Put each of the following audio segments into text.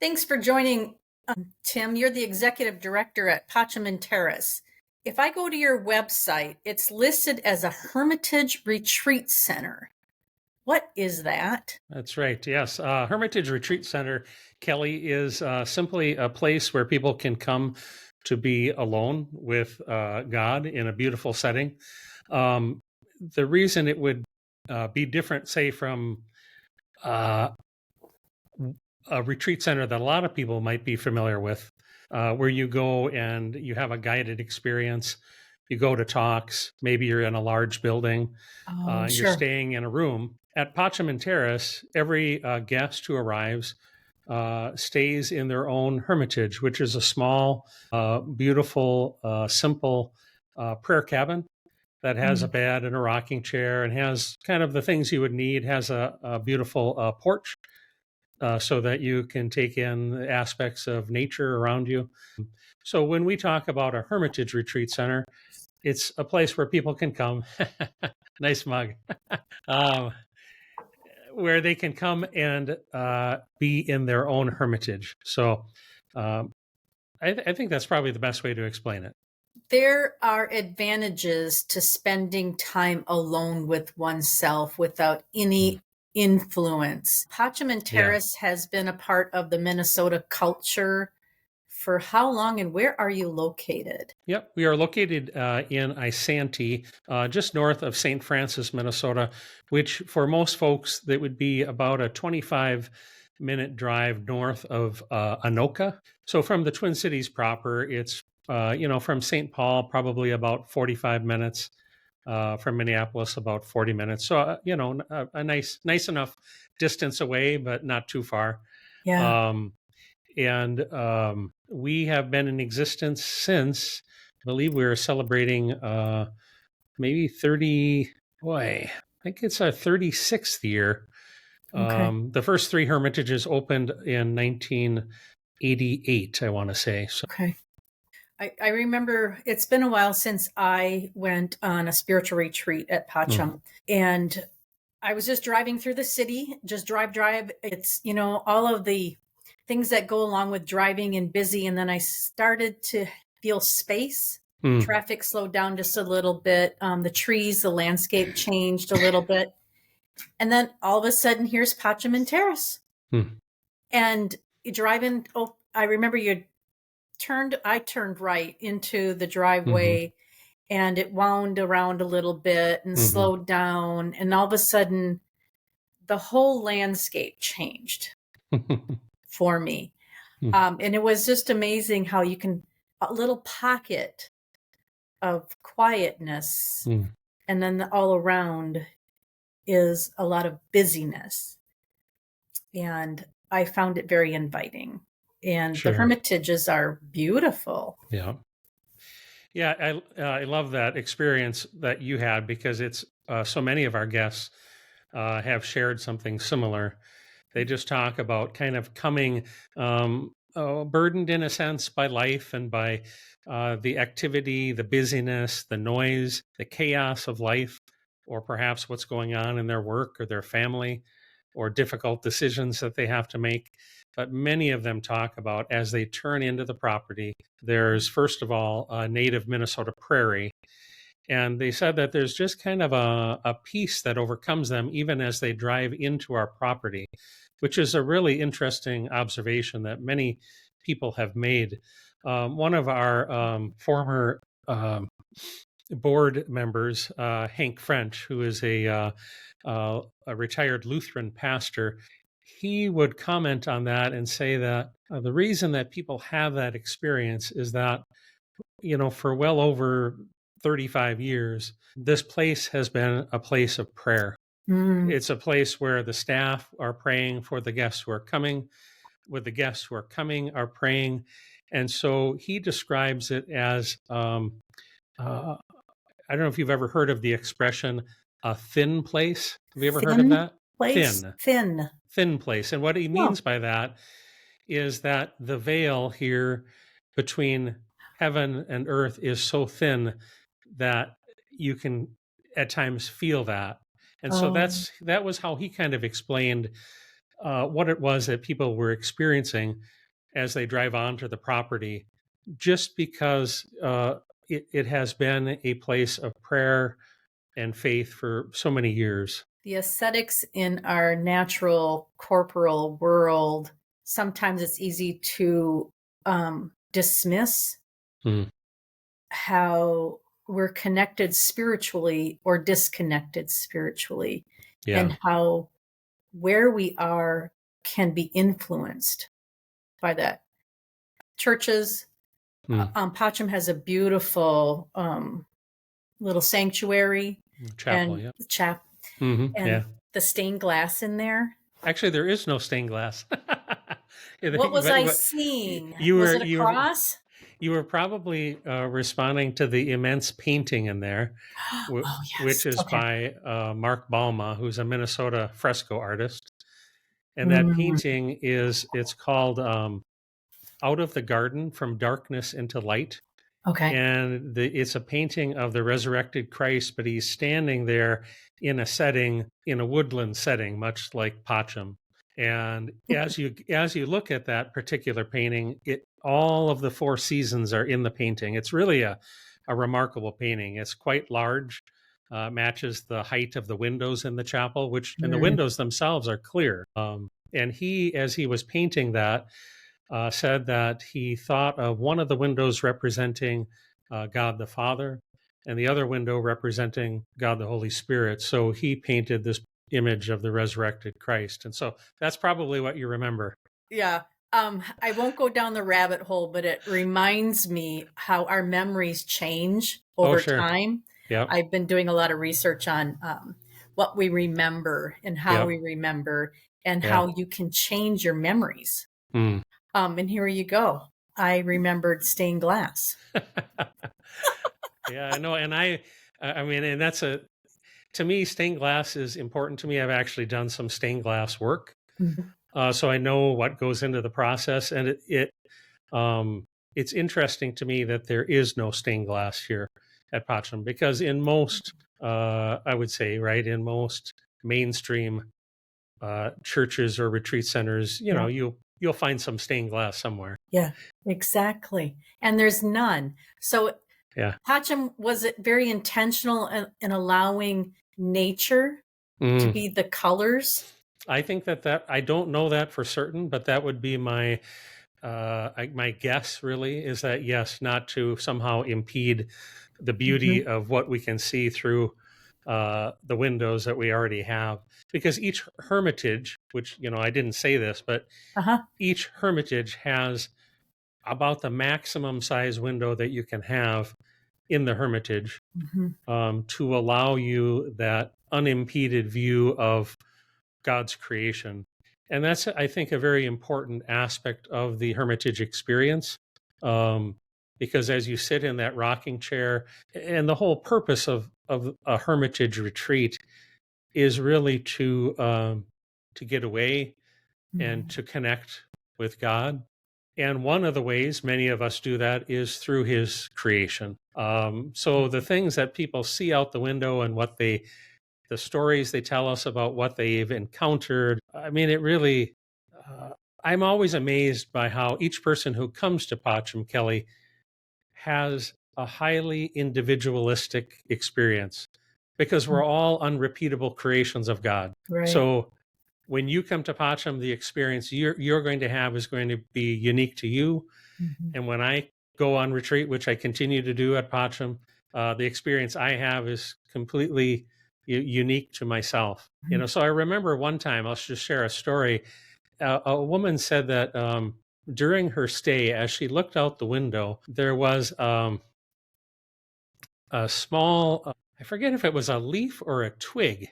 Thanks for joining, Tim. You're the executive director at Pacem and Terris. If I go to your website, it's listed as a Hermitage Retreat Center. What is that? That's right. Yes. Hermitage Retreat Center, Kelly, is simply a place where people can come to be alone with God in a beautiful setting. The reason it would be different, say, from a retreat center that a lot of people might be familiar with, where you go and you have a guided experience. You go to talks, maybe you're in a large building, and you're staying in a room. At Pacem and Terris, every guest who arrives stays in their own hermitage, which is a small, beautiful, simple prayer cabin that has a bed and a rocking chair and has kind of the things you would need, has a beautiful porch so that you can take in the aspects of nature around you. So when we talk about a Hermitage Retreat Center, it's a place where people can come. Nice mug. Where they can come and be in their own hermitage. So I think that's probably the best way to explain it. There are advantages to spending time alone with oneself without any influence. Pacem and Terris has been a part of the Minnesota culture for how long, and where are you located? Yep, we are located in Isanti, just north of St. Francis, Minnesota, which for most folks, that would be about a 25-minute drive north of Anoka. So from the Twin Cities proper, it's, from St. Paul, probably about 45 minutes. From Minneapolis, about 40 minutes. So, a nice enough distance away, but not too far. Yeah. We have been in existence since, I believe we were celebrating maybe I think it's our 36th year. Okay. The first three hermitages opened in 1988, I want to say. So. Okay. I remember it's been a while since I went on a spiritual retreat at Pacem, and I was just driving through the city, just drive. It's, all of the things that go along with driving and busy. And then I started to feel space. Traffic slowed down just a little bit. The trees, the landscape changed a little bit. And then all of a sudden, here's Pacem and Terris. And you drive in. Oh, I remember I turned right into the driveway and it wound around a little bit and slowed down. And all of a sudden, the whole landscape changed for me. And it was just amazing how you can, a little pocket of quietness, and then all around is a lot of busyness. And I found it very inviting. And the hermitages are beautiful. Yeah. I love that experience that you had, because it's so many of our guests have shared something similar. They just talk about kind of coming burdened in a sense by life and by the activity, the busyness, the noise, the chaos of life, or perhaps what's going on in their work or their family, or difficult decisions that they have to make. But many of them talk about, as they turn into the property, there's, first of all, a native Minnesota prairie. And they said that there's just kind of a peace that overcomes them even as they drive into our property, which is a really interesting observation that many people have made. One of our former board members, Hank French, who is a retired Lutheran pastor, he would comment on that and say that the reason that people have that experience is that, for well over 35 years, this place has been a place of prayer. It's a place where the staff are praying for the guests who are coming, with the guests who are coming are praying. And so he describes it as, I don't know if you've ever heard of the expression, a thin place. Have you ever heard of that? Place? Thin place. And what he means by that is that the veil here between heaven and earth is so thin that you can at times feel that. And so that was how he kind of explained what it was that people were experiencing as they drive onto the property, just because it has been a place of prayer and faith for so many years. The ascetics in our natural corporal world, sometimes it's easy to dismiss how we're connected spiritually or disconnected spiritually, and how where we are can be influenced by that. Churches, Pacem has a beautiful little sanctuary chapel, and and the stained glass in there. Actually, there is no stained glass. What was I seeing? Was it a cross? You were probably responding to the immense painting in there, which is by Mark Balma, who's a Minnesota fresco artist. And that painting it's called Out of the Garden, From Darkness into Light. Okay. And it's a painting of the resurrected Christ, but he's standing there in a woodland setting, much like Pacem. And as you look at that particular painting, all of the four seasons are in the painting. It's really a remarkable painting. It's quite large, matches the height of the windows in the chapel, and the windows themselves are clear. And he, as he was painting that, said that he thought of one of the windows representing God the Father and the other window representing God the Holy Spirit. So he painted this image of the resurrected Christ. And so that's probably what you remember. Yeah. I won't go down the rabbit hole, but it reminds me how our memories change over time. Yep. I've been doing a lot of research on what we remember and how we remember, and how you can change your memories. And here you go. I remembered stained glass. Yeah, I know. And I mean, and to me, stained glass is important to me. I've actually done some stained glass work. So I know what goes into the process, and it's interesting to me that there is no stained glass here at Pacem, because in most, I would say, right, in most mainstream churches or retreat centers, you know, you'll find some stained glass somewhere. Yeah, exactly. And there's none. So Pacem, was it very intentional in allowing nature to be the colors? I think that I don't know that for certain, but that would be my guess, really, is that yes, not to somehow impede the beauty of what we can see through the windows that we already have. Because each hermitage, which, you know, I didn't say this, but each hermitage has about the maximum size window that you can have in the hermitage to allow you that unimpeded view of God's creation. And that's, I think, a very important aspect of the hermitage experience. Because as you sit in that rocking chair, and the whole purpose of a hermitage retreat is really to get away and to connect with God. And one of the ways many of us do that is through his creation. So the things that people see out the window and the stories they tell us about what they've encountered, I mean, it really, I'm always amazed by how each person who comes to Pacem, Kelly, has a highly individualistic experience, because we're all unrepeatable creations of God. Right. So when you come to Pacem, the experience you're going to have is going to be unique to you. And when I go on retreat, which I continue to do at Pacem, the experience I have is completely unique to myself. You know, so I remember one time, I'll just share a story. A woman said that during her stay, as she looked out the window, there was a small, I forget if it was a leaf or a twig,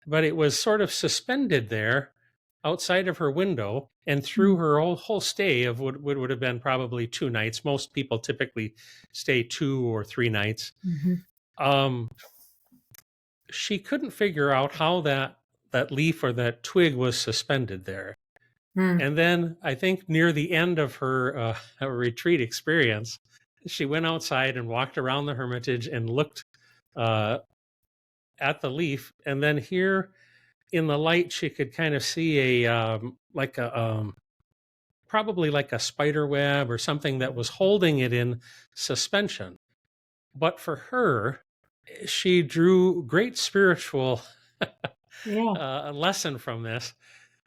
but it was sort of suspended there outside of her window. And through her whole stay of what would have been probably 2 nights, most people typically stay 2 or 3 nights, she couldn't figure out how that leaf or that twig was suspended there. And then I think near the end of her retreat experience, she went outside and walked around the hermitage and looked at the leaf. And then here in the light, she could kind of see probably like a spider web or something that was holding it in suspension. But for her, she drew great spiritual lesson from this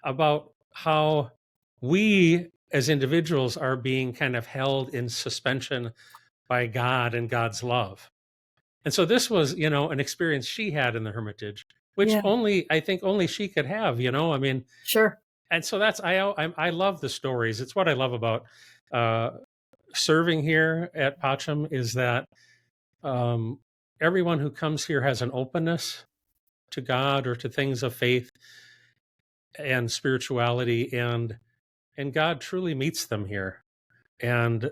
about how we as individuals are being kind of held in suspension by God and God's love. And so this was, an experience she had in the Hermitage, which I think only she could have, I mean, Sure. and so I love the stories. It's what I love about serving here at Pacem is that everyone who comes here has an openness to God or to things of faith and spirituality, and God truly meets them here. And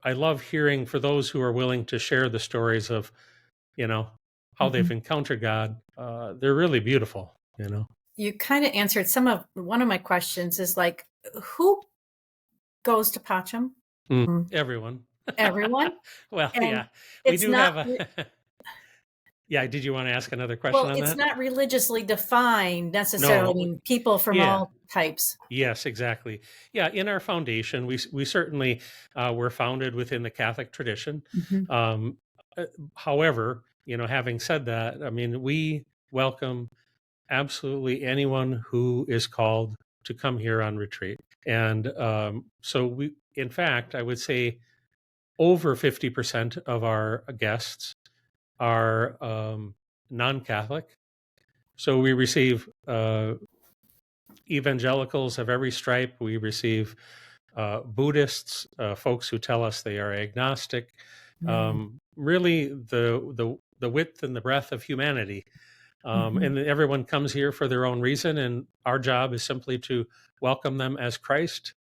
I love hearing for those who are willing to share the stories of, how they've encountered God. They're really beautiful, You kind of answered one of my questions is like, who goes to Pacem? Everyone. Everyone? Well, And yeah, we do not, have a. Yeah, did you want to ask another question on that? Well, it's not religiously defined necessarily. No. I mean, people from all types. Yes, exactly. Yeah, in our foundation, we certainly were founded within the Catholic tradition. However, having said that, I mean, we welcome absolutely anyone who is called to come here on retreat. And so we, in fact, I would say over 50% of our guests are non-Catholic. So we receive evangelicals of every stripe. We receive Buddhists, folks who tell us they are agnostic. Really, the width and the breadth of humanity. And everyone comes here for their own reason, and our job is simply to welcome them as Christ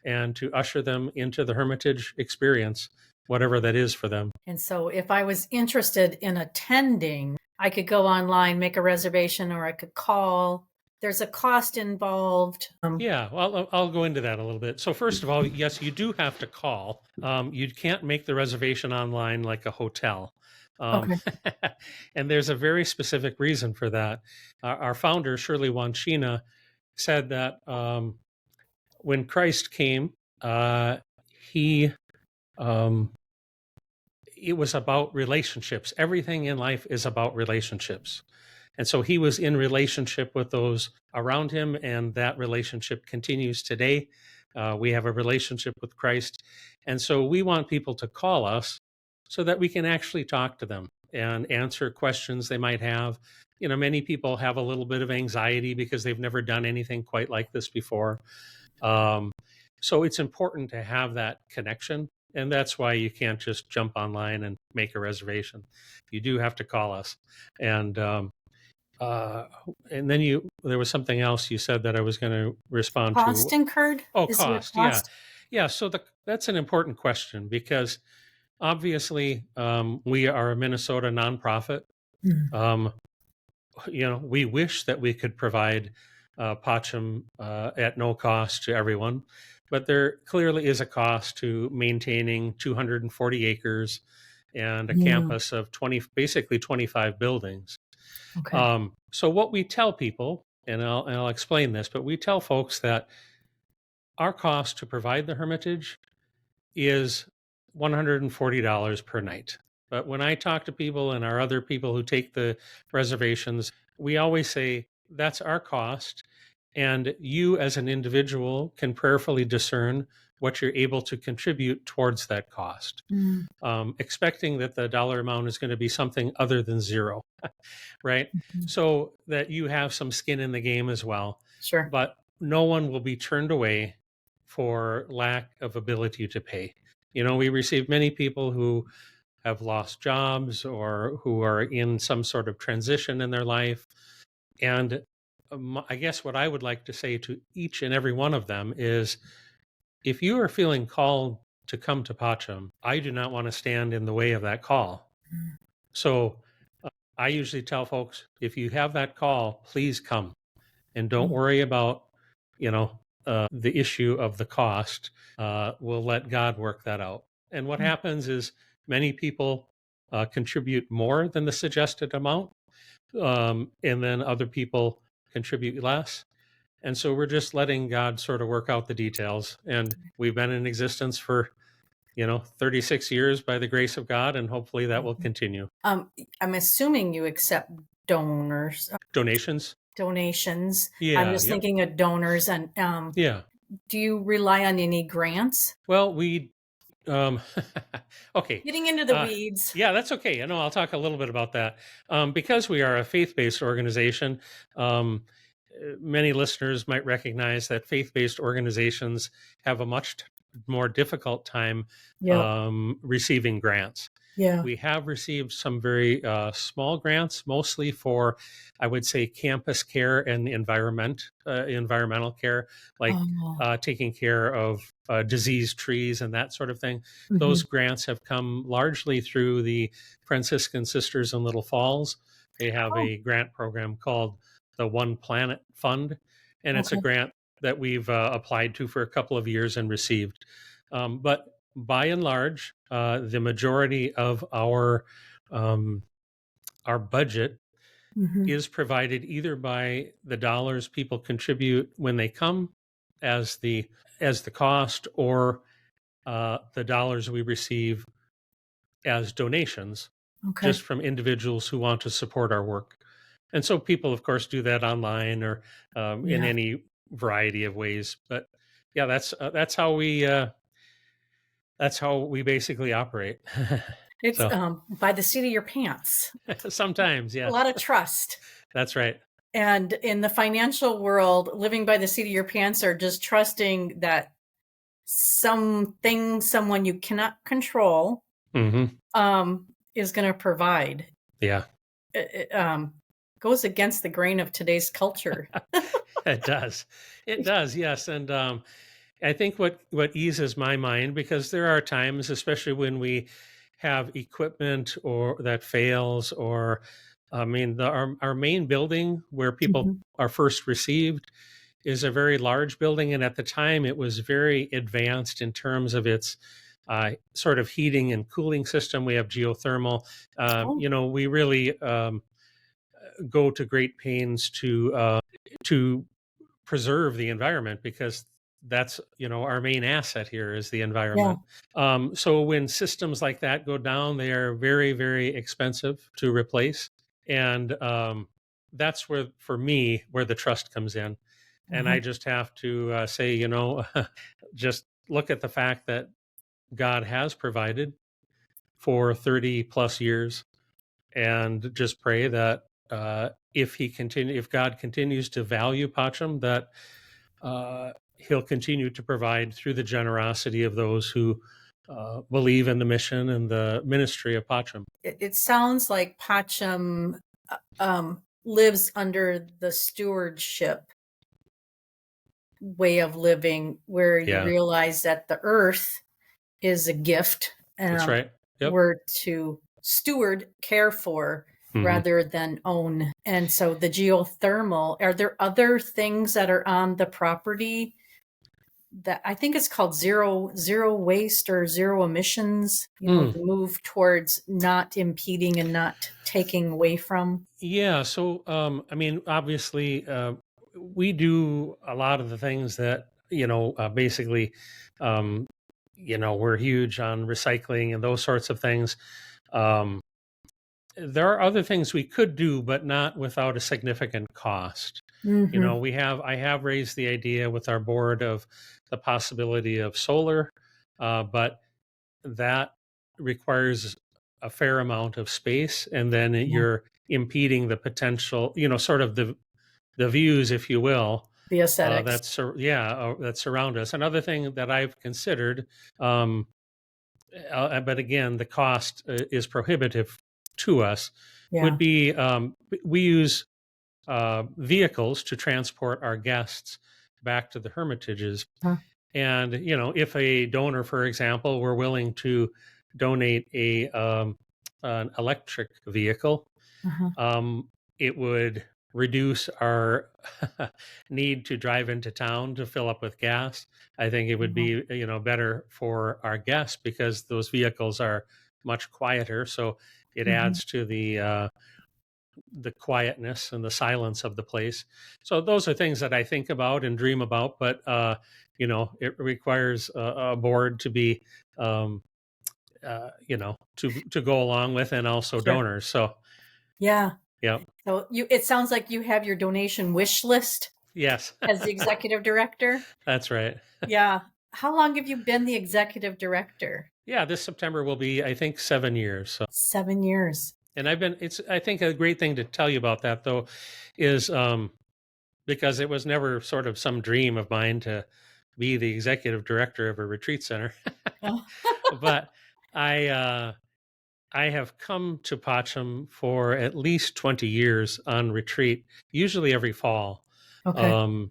and to usher them into the Hermitage experience, whatever that is for them. And so if I was interested in attending, I could go online, make a reservation, or I could call. There's a cost involved. Yeah, well, I'll go into that a little bit. So first of all, yes, you do have to call. You can't make the reservation online like a hotel. Okay. And there's a very specific reason for that. Our founder, Shirley Wanchina, said that when Christ came, he it was about relationships. Everything in life is about relationships. And so he was in relationship with those around him, and that relationship continues today. We have a relationship with Christ. And so we want people to call us so that we can actually talk to them and answer questions they might have. Many people have a little bit of anxiety because they've never done anything quite like this before. So it's important to have that connection. And that's why you can't just jump online and make a reservation. You do have to call us. And then there was something else you said that I was going to respond to. Cost incurred? Oh, cost. Yeah. So that's an important question because obviously we are a Minnesota nonprofit. We wish that we could provide Pacem at no cost to everyone, but there clearly is a cost to maintaining 240 acres and a campus of basically 25 buildings. Okay. So what we tell people, and I'll explain this, but we tell folks that our cost to provide the Hermitage is $140 per night. But when I talk to people and our other people who take the reservations, we always say that's our cost. And you as an individual can prayerfully discern what you're able to contribute towards that cost, expecting that the dollar amount is going to be something other than zero, right? So that you have some skin in the game as well. Sure. But no one will be turned away for lack of ability to pay. We receive many people who have lost jobs or who are in some sort of transition in their life. And I guess what I would like to say to each and every one of them is, if you are feeling called to come to Pacem, I do not want to stand in the way of that call. So I usually tell folks, if you have that call, please come and don't worry about, the issue of the cost. We'll let God work that out. And what happens is many people contribute more than the suggested amount. And then other people contribute less. And so we're just letting God sort of work out the details. And we've been in existence for 36 years by the grace of God, and hopefully that will continue. I'm assuming you accept donations. Yeah. I'm just thinking of donors, and Yeah. do you rely on any grants? Well, we okay. Getting into the weeds. Yeah, that's okay. I'll talk a little bit about that. Because we are a faith-based organization, many listeners might recognize that faith-based organizations have a much more difficult time receiving grants. Yeah. We have received some very small grants, mostly for, I would say, campus care and environmental care, like taking care of diseased trees and that sort of thing. Mm-hmm. Those grants have come largely through the Franciscan Sisters in Little Falls. They have a grant program called the One Planet Fund, and it's a grant that we've applied to for a couple of years and received. But by and large, the majority of our budget is provided either by the dollars people contribute when they come as the cost, or the dollars we receive as donations, just from individuals who want to support our work. And so people, of course, do that online or in any variety of ways. But yeah, that's how we basically operate. It's by the seat of your pants. Sometimes, yes. A lot of trust. That's right. And in the financial world, living by the seat of your pants are just trusting that someone you cannot control is going to provide. Yeah. It goes against the grain of today's culture. It does. It does, yes. And I think what eases my mind, because there are times, especially when we have equipment or that fails, or our main building where people are first received is a very large building, and at the time it was very advanced in terms of its sort of heating and cooling system. We have geothermal. We really go to great pains to preserve the environment, because that's our main asset here is the environment. So when systems like that go down, they are very, very expensive to replace, and that's where, for me, where the trust comes in. And I just have to say, just look at the fact that God has provided for 30 plus years, and just pray that if God continues to value Pacem, that he'll continue to provide through the generosity of those who believe in the mission and the ministry of Pacem. It sounds like Pacem lives under the stewardship way of living, where you realize that the earth is a gift. That's right. Yep. We're to steward, care for, rather than own. And so the geothermal, are there other things that are on the property that I think it's called zero waste or zero emissions, to move towards not impeding and not taking away from? Yeah. So, obviously, we do a lot of the things that, basically, we're huge on recycling and those sorts of things. There are other things we could do, but not without a significant cost. I have raised the idea with our board of the possibility of solar, but that requires a fair amount of space, and then you're impeding the potential, sort of the views, if you will, the aesthetics that surround us. Another thing that I've considered, but again, the cost is prohibitive to us, would be we use vehicles to transport our guests back to the hermitages. And if a donor, for example, were willing to donate an electric vehicle, it would reduce our need to drive into town to fill up with gas. I think it would be better for our guests, because those vehicles are much quieter. So it adds to the the quietness and the silence of the place. So those are things that I think about and dream about, but it requires a board to be, to go along with, and also Sure. donors. So Yeah. yeah. So it sounds like you have your donation wish list Yes. as the executive director. That's right. Yeah. How long have you been the executive director? Yeah, this September will be, I think, 7 years. So 7 years. And I think a great thing to tell you about that, though, is because it was never sort of some dream of mine to be the executive director of a retreat center. Oh. But I have come to Pacem for at least 20 years on retreat, usually every fall. Okay.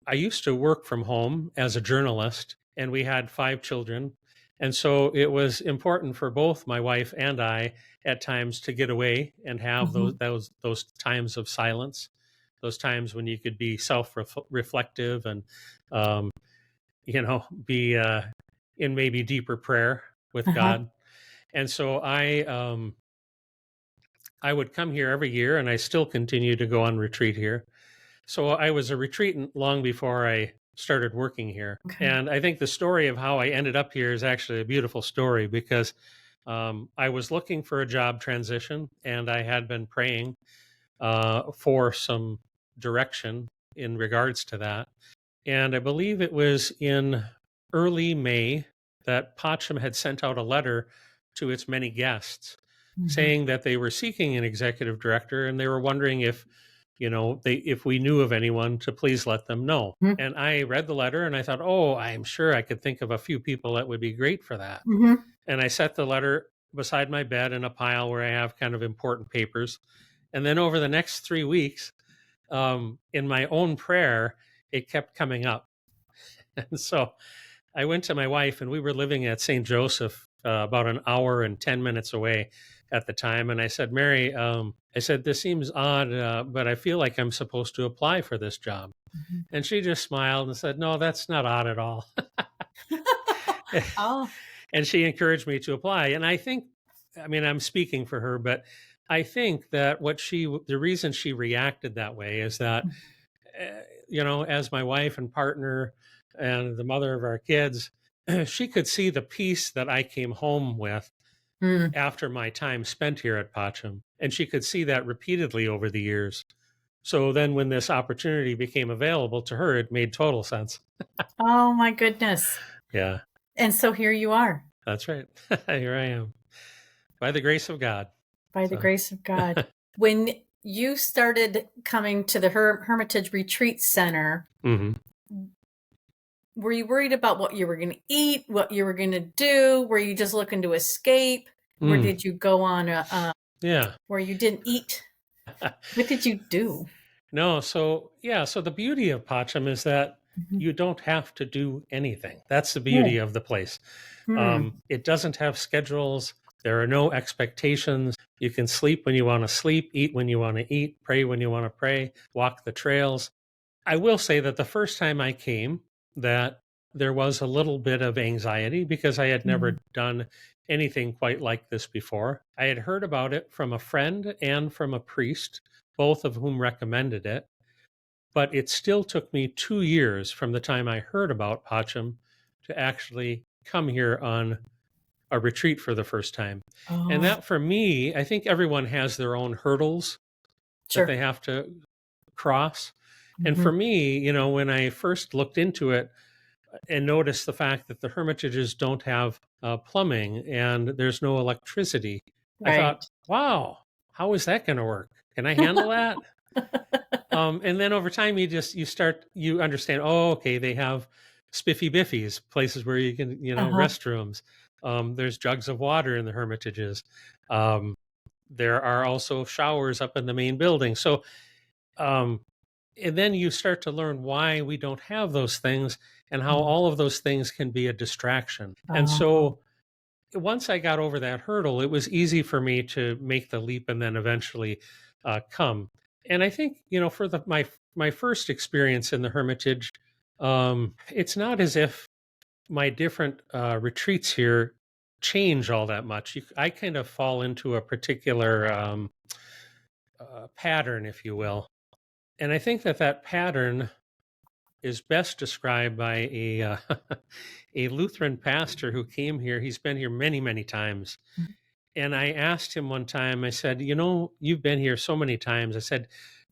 I used to work from home as a journalist, and we had 5 children. And so it was important for both my wife and I at times to get away and have those times of silence, those times when you could be self-reflective and be in maybe deeper prayer with God. And so I would come here every year, and I still continue to go on retreat here. So I was a retreatant long before I started working here. Okay. And I think the story of how I ended up here is actually a beautiful story, because I was looking for a job transition, and I had been praying for some direction in regards to that. And I believe it was in early May that Pacem had sent out a letter to its many guests saying that they were seeking an executive director, and they were wondering if we knew of anyone to please let them know. And I read the letter, and I thought, oh, I'm sure I could think of a few people that would be great for that. And I set the letter beside my bed in a pile where I have kind of important papers. And then over the next 3 weeks, in my own prayer, it kept coming up. And so I went to my wife, and we were living at St. Joseph, about an hour and 10 minutes away at the time. And I said, Mary, I said, this seems odd, but I feel like I'm supposed to apply for this job. And she just smiled and said, no, that's not odd at all. Oh. And she encouraged me to apply. And I think, I'm speaking for her, but I think that the reason she reacted that way is that, as my wife and partner and the mother of our kids, she could see the peace that I came home with after my time spent here at Pacem. And she could see that repeatedly over the years. So then when this opportunity became available to her, it made total sense. Oh, my goodness. Yeah. And so here you are. That's right. Here I am. By the grace of God. By the grace of God. When you started coming to the Hermitage Retreat Center, were you worried about what you were going to eat, what you were going to do? Were you just looking to escape? Or did you go on where you didn't eat? What did you do? No, so the beauty of Pacem is that you don't have to do anything. That's the beauty of the place. It doesn't have schedules. There are no expectations. You can sleep when you want to sleep, eat when you want to eat, pray when you want to pray, walk the trails. I will say that the first time I came, that there was a little bit of anxiety because I had never done anything quite like this before. I had heard about it from a friend and from a priest, both of whom recommended it. But it still took me 2 years from the time I heard about Pacem to actually come here on a retreat for the first time. And that, for me, I think everyone has their own hurdles that they have to cross. And for me, when I first looked into it and noticed the fact that the hermitages don't have plumbing and there's no electricity, I thought, wow, how is that going to work? Can I handle that? And then over time, you understand, oh, okay, they have spiffy biffies, places where you can, restrooms. There's jugs of water in the hermitages. There are also showers up in the main building. So, and then you start to learn why we don't have those things and how all of those things can be a distraction. And so once I got over that hurdle, it was easy for me to make the leap and then eventually come. And I think, for my first experience in the Hermitage, it's not as if my different retreats here change all that much. I kind of fall into a particular pattern, if you will. And I think that pattern is best described by a a Lutheran pastor who came here. He's been here many, many times. And I asked him one time, I said, you've been here so many times. I said,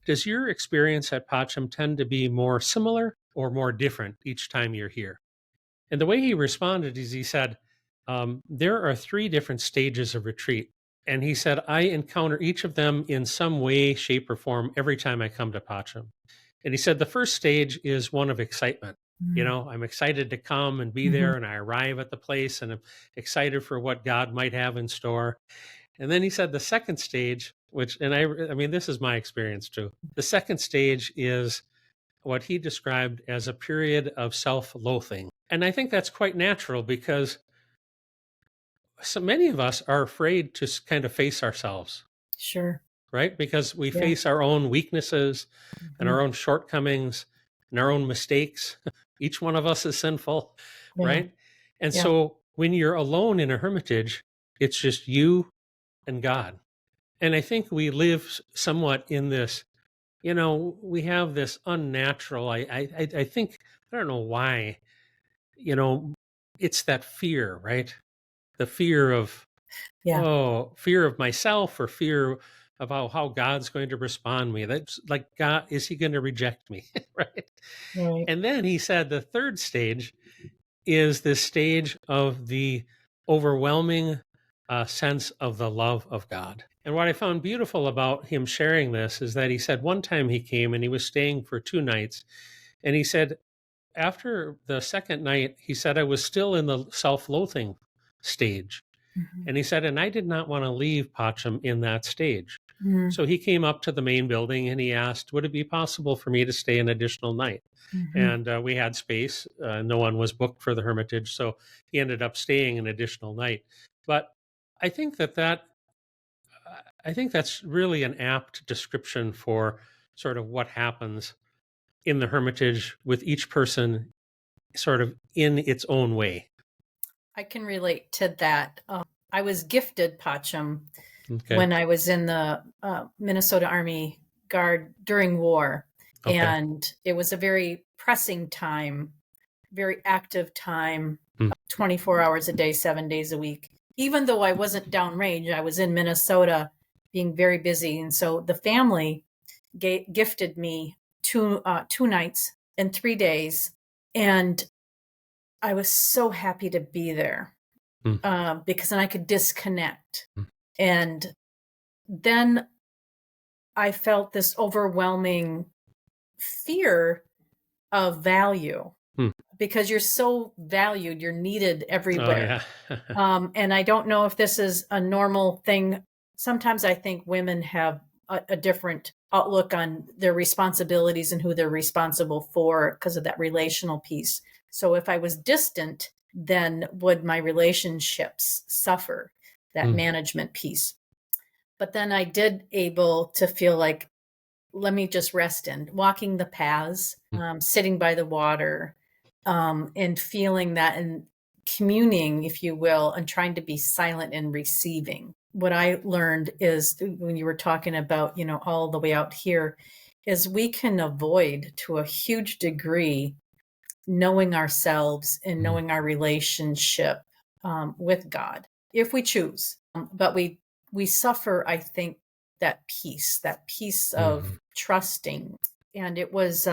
does your experience at Pacem tend to be more similar or more different each time you're here? And the way he responded is he said, there are 3 different stages of retreat. And he said, I encounter each of them in some way, shape, or form every time I come to Pacem. And he said, the first stage is one of excitement. I'm excited to come and be there, and I arrive at the place and I'm excited for what God might have in store. And then he said the second stage, I mean, this is my experience too. The second stage is what he described as a period of self-loathing. And I think that's quite natural because so many of us are afraid to kind of face ourselves. Sure. Right? Because we face our own weaknesses and our own shortcomings and our own mistakes. Each one of us is sinful, right? And so when you're alone in a hermitage, it's just you and God. And I think we live somewhat in this, we have this unnatural, I think, I don't know why, it's that fear, right? The fear of, fear of myself or fear of how God's going to respond to me. That's like, God, is he going to reject me? Right? And then he said the third stage is this stage of the overwhelming sense of the love of God. And what I found beautiful about him sharing this is that he said one time he came and he was staying for 2 nights. And he said, after the second night, he said, I was still in the self-loathing stage. And he said, and I did not want to leave Pacem in that stage. So he came up to the main building and he asked, would it be possible for me to stay an additional night? And we had space. No one was booked for the Hermitage. So he ended up staying an additional night. But I think that's really an apt description for sort of what happens in the Hermitage with each person sort of in its own way. I can relate to that. I was gifted Pacem when I was in the Minnesota Army Guard during war. And it was a very pressing time, very active time, 24 hours a day, 7 days a week. Even though I wasn't downrange, I was in Minnesota being very busy. And so the family gifted me 2 nights and 3 days. And I was so happy to be there because then I could disconnect. And then I felt this overwhelming fear of value because you're so valued, you're needed everywhere. And I don't know if this is a normal thing. Sometimes I think women have a different outlook on their responsibilities and who they're responsible for because of that relational piece. So if I was distant, then would my relationships suffer, that management piece? But then I did able to feel like, let me just rest in walking the paths, sitting by the water, and feeling that and communing, if you will, and trying to be silent and receiving. What I learned is when you were talking about, all the way out here, is we can avoid to a huge degree knowing ourselves and knowing our relationship with God, if we choose. But we suffer, I think, that piece of trusting. And it was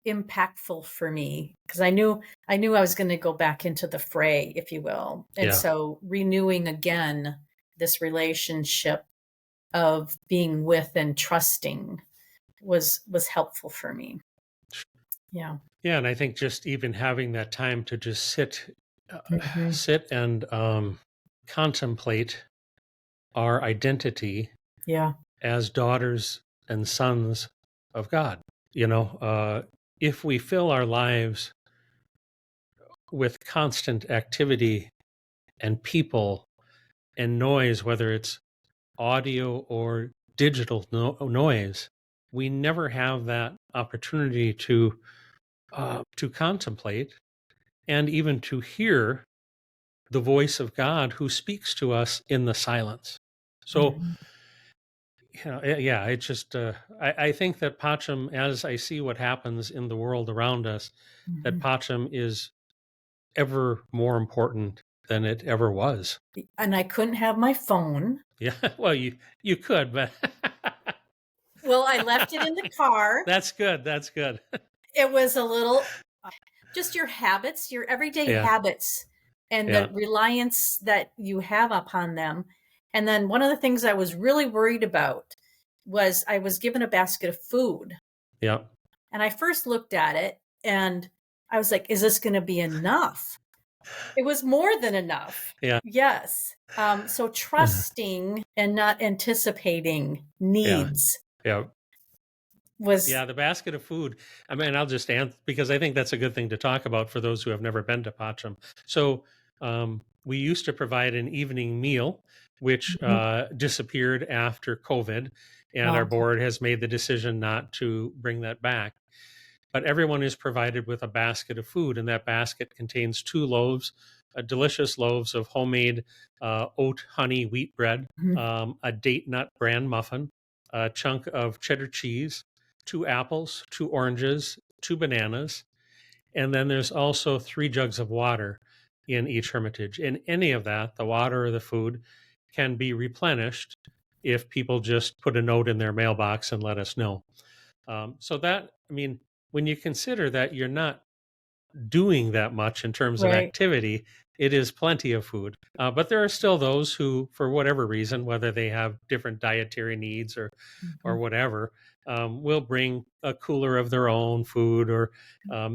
impactful for me because I knew I was going to go back into the fray, if you will. And so renewing again this relationship of being with and trusting was helpful for me. Yeah. Yeah. And I think just even having that time to just sit and contemplate our identity as daughters and sons of God. If we fill our lives with constant activity and people and noise, whether it's audio or digital noise, we never have that opportunity to contemplate and even to hear the voice of God who speaks to us in the silence. So yeah, it's just, I think that Pacem, as I see what happens in the world around us, that Mhm. Pacem is ever more important than it ever was. And I couldn't have my phone. Yeah, well, you could, but Well, I left it in the car. that's good. That's good. It was a little just your habits, your everyday Yeah, habits, and yeah, the reliance that you have upon them. And then one of the things I was really worried about was I was given a basket of food. yeah, And I first looked at it and I was like, is this going to be enough? It was more than enough. yeah, Yes. So trusting and not anticipating yeah, needs yeah. was Yeah, the basket of food. I mean, I'll just answer because I think that's a good thing to talk about for those who have never been to Pacem. So, we used to provide an evening meal, which Mhm. disappeared after COVID, and our Okay. board has made the decision not to bring that back. But everyone is provided with a basket of food, and that basket contains two loaves, delicious loaves of homemade oat honey wheat bread, Mhm. a date nut bran muffin, a chunk of cheddar cheese, two apples, two oranges, two bananas, and then there's also three jugs of water in each hermitage. In any of that, the water or the food can be replenished if people just put a note in their mailbox and let us know. So that, I mean, when you consider that you're not doing that much in terms of Right. activity, it is plenty of food. But there are still those who, for whatever reason, whether they have different dietary needs or Mhm. whatever, will bring a cooler of their own food or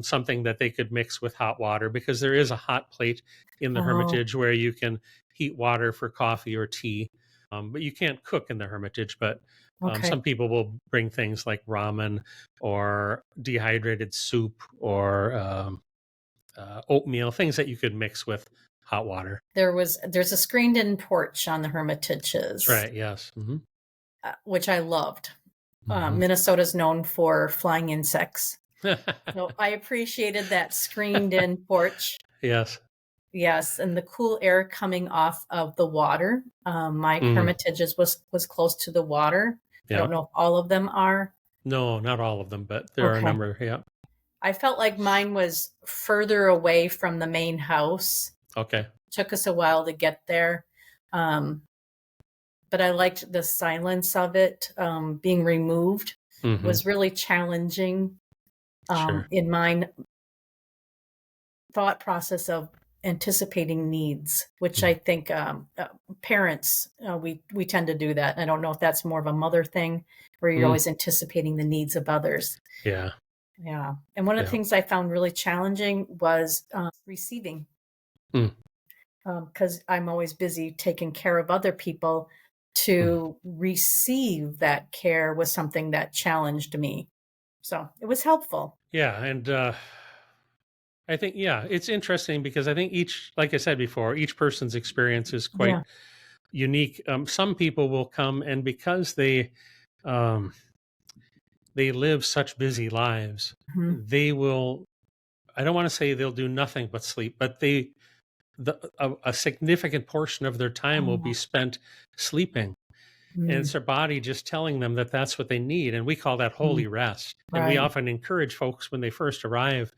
something that they could mix with hot water because there is a hot plate in the Oh, Hermitage where you can heat water for coffee or tea. But you can't cook in the Hermitage. But okay. some people will bring things like ramen or dehydrated soup or oatmeal, things that you could mix with hot water. There's a screened-in porch on the That's Hermitages, right. Yes. which I loved. Hmm. Minnesota's known for flying insects, so I appreciated that screened-in porch. Yes. Yes, and the cool air coming off of the water. My Hmm. Hermitages was close to the water. I Yeah. don't know if all of them are. No, not all of them, but there are a Okay. number. Yeah. I felt like mine was further away from the main house. Okay. Took us a while to get there. Um, but I liked the silence of it. Being removed Hmm. was really challenging Sure. in my thought process of anticipating needs, which I Mm. think parents we tend to do that. I don't know if that's more of a mother thing, where you're Mm. always anticipating the needs of others. Yeah. Yeah, and one of the Yeah. things I found really challenging was receiving, Mm. because I'm always busy taking care of other people. Mm. To receive that care was something that challenged me. So it was helpful. Yeah. And I think, yeah, it's interesting because I think each, like I said before, each person's experience is quite Yeah. unique. Some people will come and because um, they live such busy lives, Mhm. they will, I don't want to say they'll do nothing but sleep, but a significant portion of their time will be Oh, spent sleeping. And it's mm, their body just telling them that that's what they need. And we call that mm, holy rest. And we right. often encourage folks when they first arrive,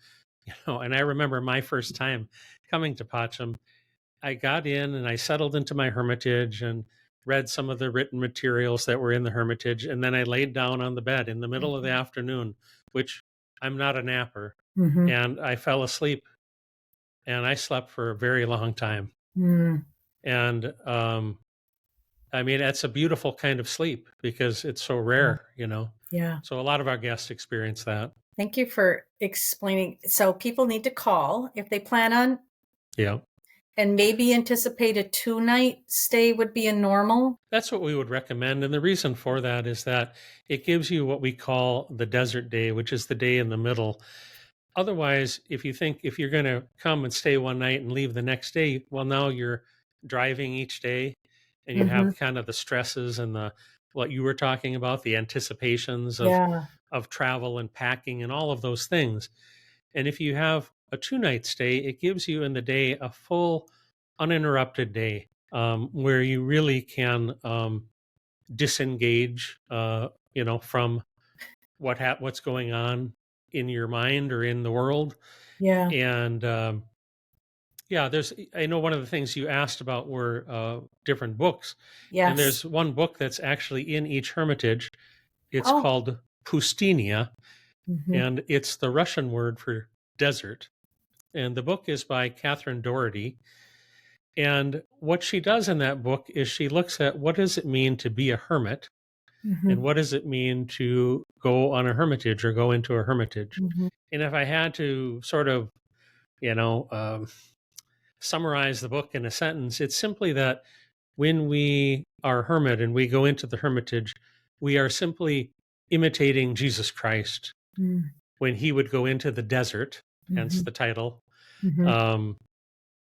and I remember my first time coming to Pacem, I got in and I settled into my hermitage and read some of the written materials that were in the hermitage. And then I laid down on the bed in the middle of the afternoon, which I'm not a napper, Mm-hmm. and I fell asleep and I slept for a very long time. Mm, And I mean, that's a beautiful kind of sleep because it's so yeah. rare. Yeah. So a lot of our guests experience that. Thank you for explaining. So people need to call if they plan on Yeah. and maybe anticipate a 2-night stay would be a normal. That's what we would recommend. And the reason for that is that it gives you what we call the desert day, which is the day in the middle. Otherwise, if you're going to come and stay one night and leave the next day, well, now you're driving each day and you Mm-hmm. have kind of the stresses and the what you were talking about, the anticipations Yeah. of travel and packing and all of those things. And if you have a 2-night stay, it gives you in the day a full, uninterrupted day where you really can disengage, from what's going on in your mind or in the world. Yeah. And yeah, I know one of the things you asked about were different books, and Yes. there's one book that's actually in each hermitage. It's Oh. called Poustinia, Mhm. and it's the Russian word for desert. And the book is by Catherine Doherty. And what she does in that book is she looks at what does it mean to be a hermit, and Mhm. what does it mean to go on a hermitage or go into a hermitage. Mhm. And if I had to sort of, you know, um, summarize the book in a sentence, it's simply that when we are a hermit and we go into the hermitage, we are simply imitating Jesus Christ Mm. when he would go into the desert, hence Mhm. the title, Mhm. um,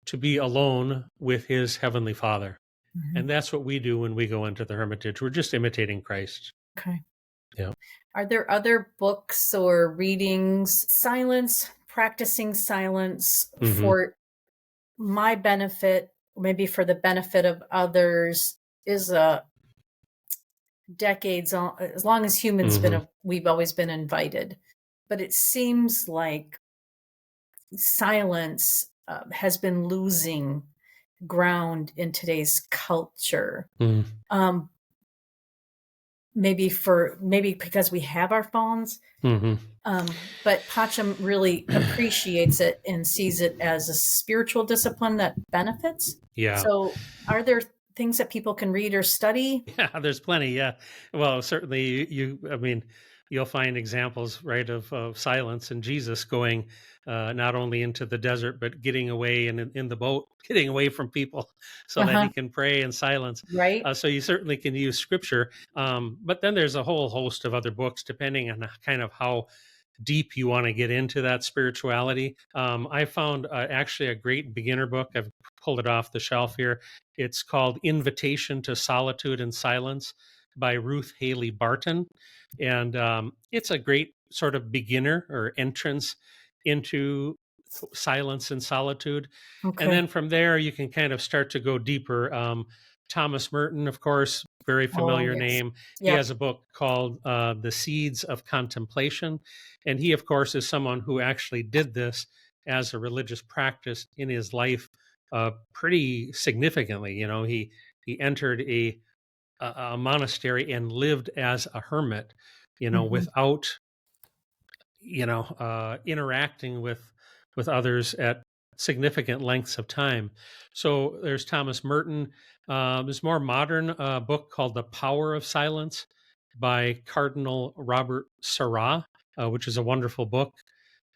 to be alone with his heavenly Father. Mhm. And that's what we do when we go into the hermitage. We're just imitating Christ. Okay. Yeah. Are there other books or readings, practicing silence Hmm. for my benefit, maybe for the benefit of others, is a decades on, as long as humans Hmm. we've always been invited. But it seems like silence has been losing ground in today's culture. Hmm. Um, maybe because we have our phones. Hmm. But Pacem really appreciates it and sees it as a spiritual discipline that benefits. Yeah. So, are there things that people can read or study? Yeah, there's plenty. Yeah. Well, certainly I mean, you'll find examples, right, of silence and Jesus going not only into the desert, but getting away and in the boat, getting away from people so that Uh-huh. he can pray in silence. Right? So you certainly can use scripture. But then there's a whole host of other books, depending on kind of how deep you want to get into that spirituality. I found actually a great beginner book. I've pulled it off the shelf here. It's called Invitation to Solitude and Silence by Ruth Haley Barton. And it's a great sort of beginner or entrance into silence and solitude. And Okay. then from there, you can kind of start to go deeper. Thomas Merton, of course, very Oh, familiar yes. name. He Yep. has a book called The Seeds of Contemplation. And he, of course, is someone who actually did this as a religious practice in his life pretty significantly. He entered a monastery and lived as a hermit, Mhm. without interacting with others at significant lengths of time. So there's Thomas Merton. There's a more modern book called The Power of Silence by Cardinal Robert Sarah, which is a wonderful book.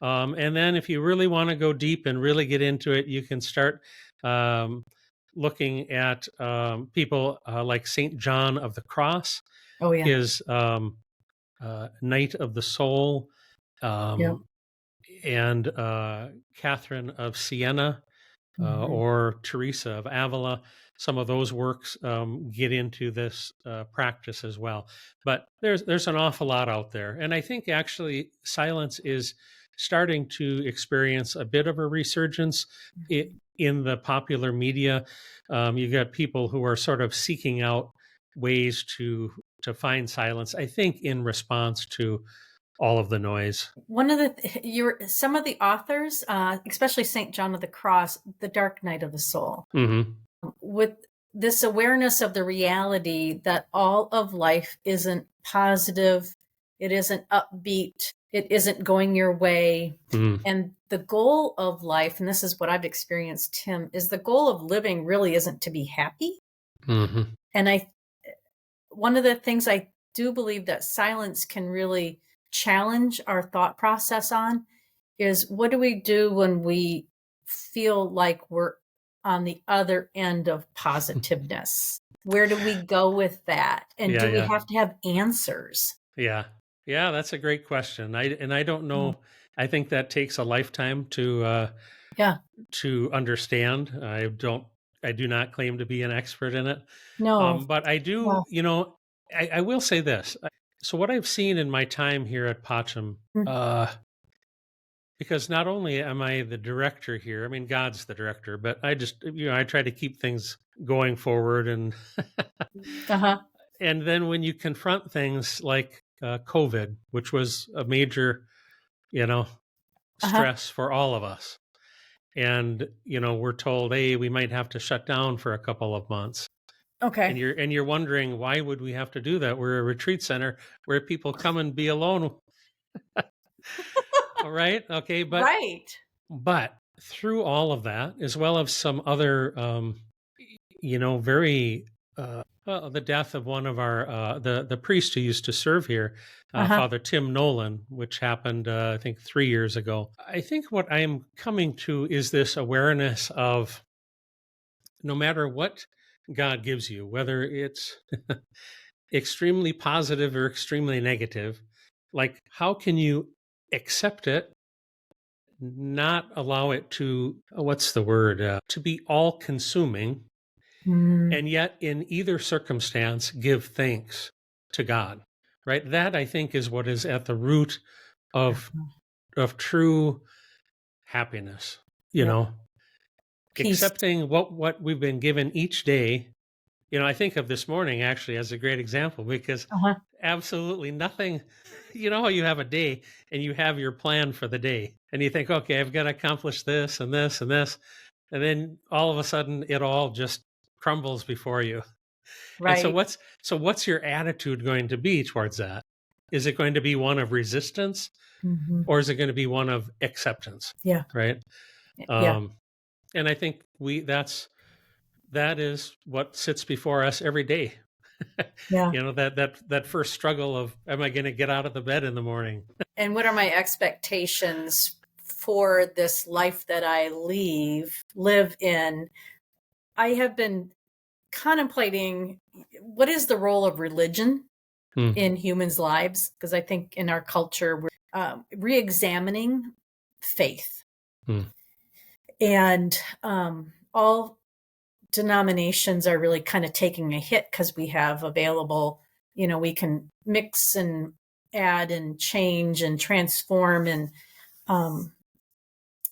And then if you really want to go deep and really get into it, you can start um, looking at people like St. John of the Cross, Oh, yeah. his Knight of the Soul, Yep. um, and Catherine of Siena, Mhm. or Teresa of Avila. Some of those works get into this practice as well. But there's an awful lot out there, and I think actually silence is starting to experience a bit of a resurgence Mhm. in the popular media. You've got people who are sort of seeking out ways to find silence. I think in response to all of the noise. One of some of the authors, especially Saint John of the Cross, the Dark Night of the Soul, Hmm. with this awareness of the reality that all of life isn't positive, it isn't upbeat, it isn't going your way. Mm. And the goal of life, and this is what I've experienced, Tim, is the goal of living really isn't to be happy. Hmm. And one of the things I do believe that silence can really challenge our thought process on is, what do we do when we feel like we're on the other end of positiveness? Where do we go with that? And Yeah, do we yeah. have to have answers? Yeah. Yeah, that's a great question. I don't Mm. know. I think that takes a lifetime Yeah. to understand. I do not claim to be an expert in it. No. But I Yeah. do, I will say this. So what I've seen in my time here at Pacem, Mm. because not only am I the director here, I mean God's the director, but I just I try to keep things going forward and Uh-huh. And then when you confront things like COVID, which was a major, stress for all of us, and we're told, hey, we might have to shut down for a couple of months. Okay. And you're wondering, why would we have to do that? We're a retreat center where people come and be alone. All right. Okay. But through all of that, as well as some other, very, the death of one of our, the priest who used to serve here, Father Tim Nolan, which happened, I think 3 years ago. I think what I'm coming to is this awareness of no matter what God gives you, whether it's extremely positive or extremely negative, like how can you accept it, not allow it to, what's the word, to be all consuming, and yet in either circumstance, give thanks to God, right? That I think is what is at the root of true happiness, Peace. accepting what we've been given each day. I think of this morning actually as a great example because absolutely nothing, how you have a day and you have your plan for the day and you think, okay, I've got to accomplish this and this and this. And then all of a sudden it all just crumbles before you. Right. And so what's your attitude going to be towards that? Is it going to be one of resistance or is it going to be one of acceptance? Yeah. Right. And I think that is what sits before us every day. Yeah. That first struggle of, am I going to get out of the bed in the morning? And what are my expectations for this life that I live in? I have been contemplating what is the role of religion in humans' lives, because I think in our culture we're re-examining faith. And all denominations are really kind of taking a hit because we have available, we can mix and add and change and transform and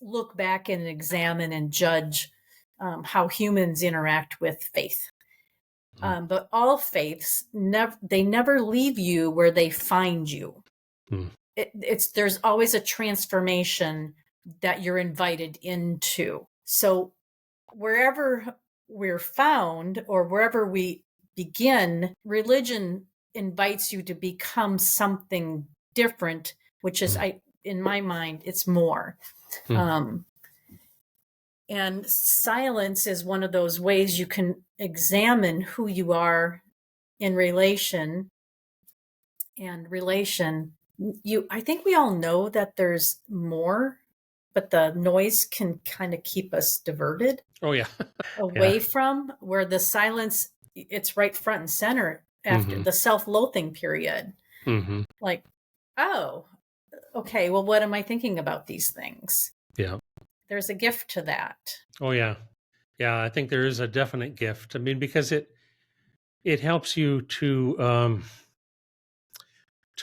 look back and examine and judge how humans interact with faith. But all faiths never leave you where they find you. There's always a transformation that you're invited into. So wherever we're found or wherever we begin, religion invites you to become something different, which is, in my mind, it's more. And silence is one of those ways you can examine who you are in relation. And relation, I think we all know that there's more, but the noise can kind of keep us diverted. Oh, yeah. Away from where the silence, it's right front and center after the self-loathing period. Like, oh, okay, well, what am I thinking about these things? Yeah. There's a gift to that. Oh, yeah. Yeah, I think there is a definite gift. I mean, because it helps you to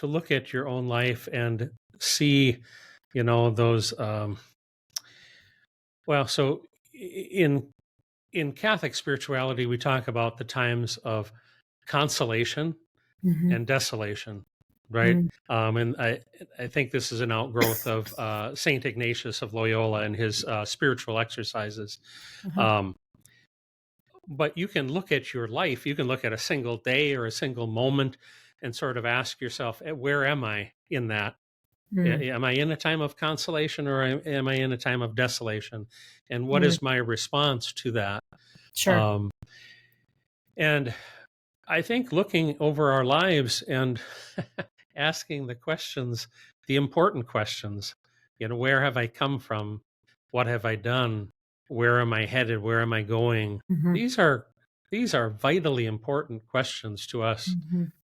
look at your own life and see, those, so in Catholic spirituality, we talk about the times of consolation and desolation, right? And I think this is an outgrowth of Saint Ignatius of Loyola and his spiritual exercises. But you can look at your life, you can look at a single day or a single moment and sort of ask yourself, where am I in that? Am I in a time of consolation or am I in a time of desolation? And what is my response to that? Sure. And I think looking over our lives and asking the questions, the important questions, where have I come from? What have I done? Where am I headed? Where am I going? These are vitally important questions to us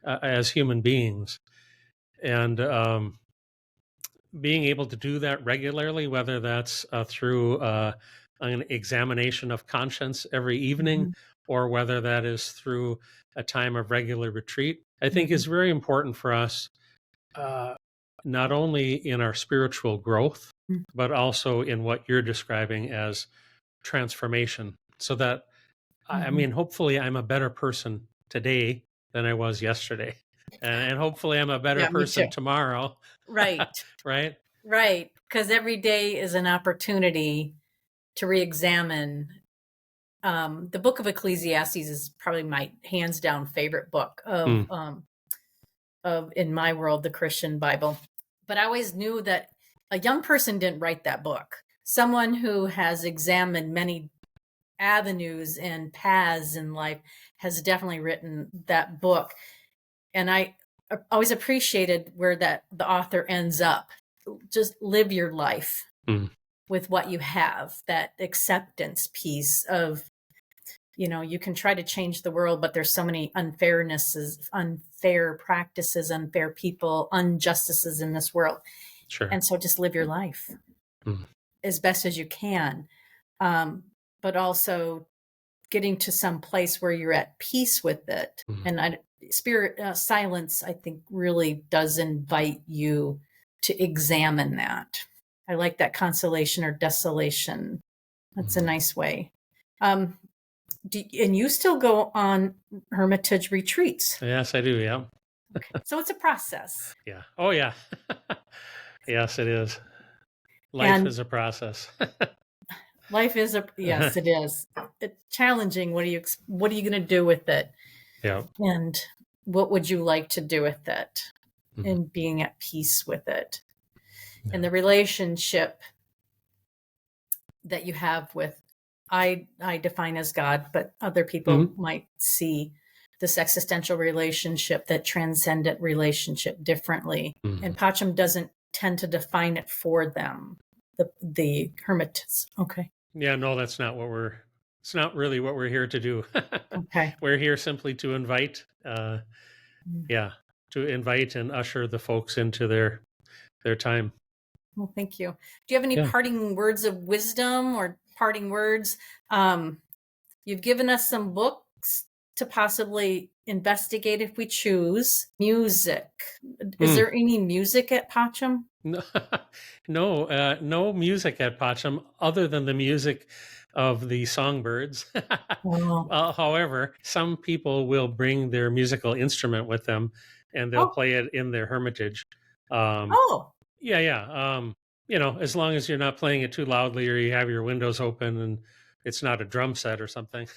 as human beings. And being able to do that regularly, whether that's through an examination of conscience every evening, or whether that is through a time of regular retreat, I think is very important for us, not only in our spiritual growth, but also in what you're describing as transformation. So that, I mean, hopefully I'm a better person today than I was yesterday. And hopefully I'm a better Yeah, me person too. tomorrow. Right. Right? Right. Because every day is an opportunity to re-examine. The book of Ecclesiastes is probably my hands down favorite book of in my world, the Christian Bible. But I always knew that a young person didn't write that book. Someone who has examined many avenues and paths in life has definitely written that book. And I always appreciated where that the author ends up. Just live your life with what you have, that acceptance piece of, you can try to change the world, but there's so many unfairnesses, unfair practices, unfair people, injustices in this world. Sure. And so just live your life as best as you can. But also getting to some place where you're at peace with it. And silence, I think, really does invite you to examine that. I like that consolation or desolation. That's a nice way. And you still go on Hermitage retreats. Yes, I do. Yeah. Okay. So it's a process. Yeah. Oh, yeah. Yes, it is. Life is a process. Life is yes, it is. It's challenging. What are you going to do with it? Yeah. And what would you like to do with it? And being at peace with it. Yeah. And the relationship that you have with, I define as God, but other people might see this existential relationship, that transcendent relationship differently. And Pacem doesn't tend to define it for them. The hermits. Okay. Yeah, no, it's not really what we're here to do. Okay. We're here simply to invite, to invite and usher the folks into their time. Well, thank you. Do you have any parting words of wisdom or parting words? You've given us some books to possibly investigate if we choose. Music. Is there any music at Pacem? No music at Pacem other than the music of the songbirds. However, some people will bring their musical instrument with them and they'll play it in their hermitage. As long as you're not playing it too loudly or you have your windows open and it's not a drum set or something.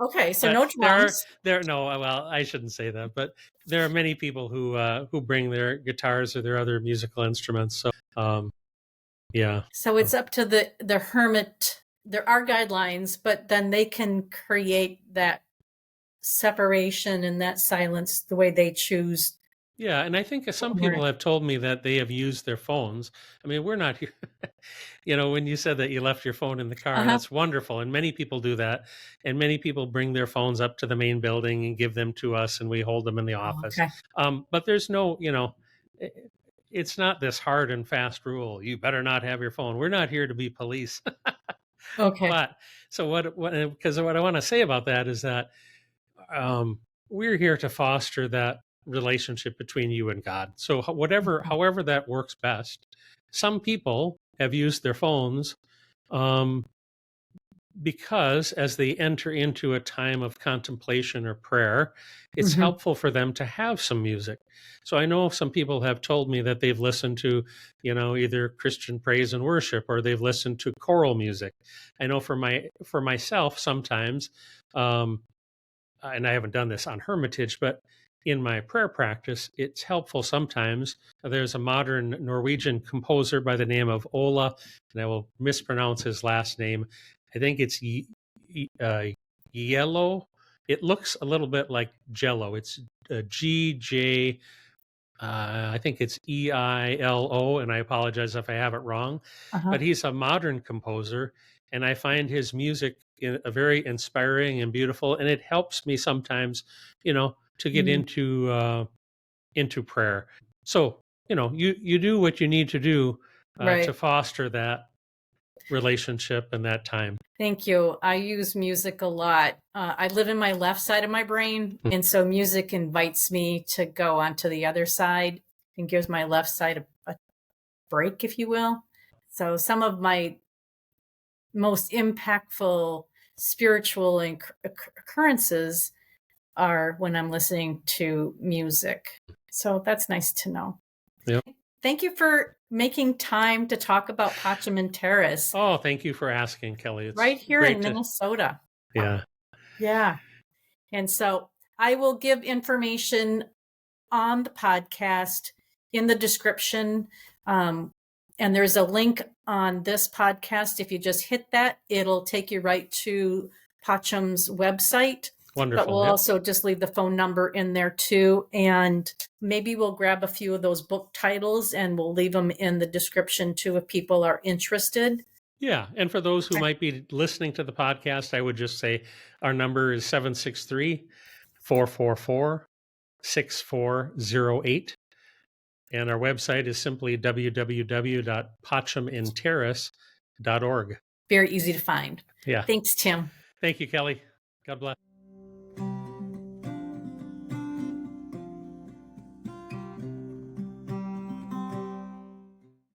Okay, so no drums. Well, I shouldn't say that, but there are many people who bring their guitars or their other musical instruments. So, So it's up to the hermit. There are guidelines, but then they can create that separation and that silence the way they choose. Yeah, and I think some people have told me that they have used their phones. I mean, we're not here. When you said that you left your phone in the car, that's wonderful. And many people do that. And many people bring their phones up to the main building and give them to us and we hold them in the office. Okay. But there's no, it's not this hard and fast rule. You better not have your phone. We're not here to be police. Okay. But so because what I want to say about that is that we're here to foster that relationship between you and God. So however that works best. Some people have used their phones because as they enter into a time of contemplation or prayer, it's helpful for them to have some music. So I know some people have told me that they've listened to, either Christian praise and worship or they've listened to choral music. I know for myself sometimes, and I haven't done this on Hermitage, but in my prayer practice, it's helpful sometimes. There's a modern Norwegian composer by the name of Ola, and I will mispronounce his last name. I think it's Yellow. It looks a little bit like Jello. It's GJ. I think it's EILO, and I apologize if I have it wrong. But he's a modern composer, and I find his music very inspiring and beautiful, and it helps me sometimes, to get into prayer. So, you do what you need to do to foster that relationship and that time. Thank you. I use music a lot. I live in my left side of my brain, and so music invites me to go onto the other side and gives my left side a break, if you will. So some of my most impactful spiritual occurrences are when I'm listening to music. So that's nice to know. Yep. Thank you for making time to talk about Pacem and Terris. Oh, thank you for asking, Kelly. It's right here great in Minnesota. Yeah. Yeah. And so I will give information on the podcast in the description. And there's a link on this podcast. If you just hit that, it'll take you right to Pacem's website. Wonderful. But we'll also just leave the phone number in there too. And maybe we'll grab a few of those book titles and we'll leave them in the description too if people are interested. Yeah. And for those who might be listening to the podcast, I would just say our number is 763-444-6408. And our website is simply www.paceminterris.org. Very easy to find. Yeah. Thanks, Tim. Thank you, Kelly. God bless.